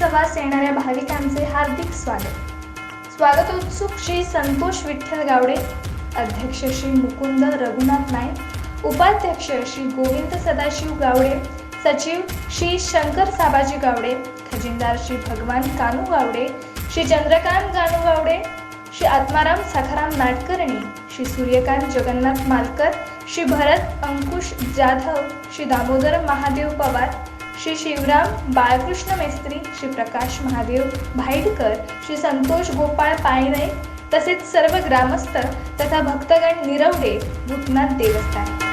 उत्सवास येणाऱ्या भाविकांचे हार्दिक स्वागतोत्सुक श्री संतोष विठ्ठल गावडे, अध्यक्ष श्री मुकुंद रघुनाथ नाईक, उपाध्यक्ष श्री गोविंद सदाशिव गावडे, सचिव श्री शंकर साबाजी गावडे, खजिनदार श्री भगवान कानू गावडे, श्री चंद्रकांत गानू गावडे, श्री आत्माराम सखाराम नाटकर्णी, श्री सूर्यकांत जगन्नाथ मालकर, श्री भरत अंकुश जाधव, श्री दामोदर महादेव पवार, श्री शिवराम बाळकृष्ण मेस्त्री, श्री प्रकाश महादेव भाईडकर, श्री संतोष गोपाळ पायरे तसेच सर्व ग्रामस्थ तथा भक्तगण निरवडे भूतनाथ देवस्थान।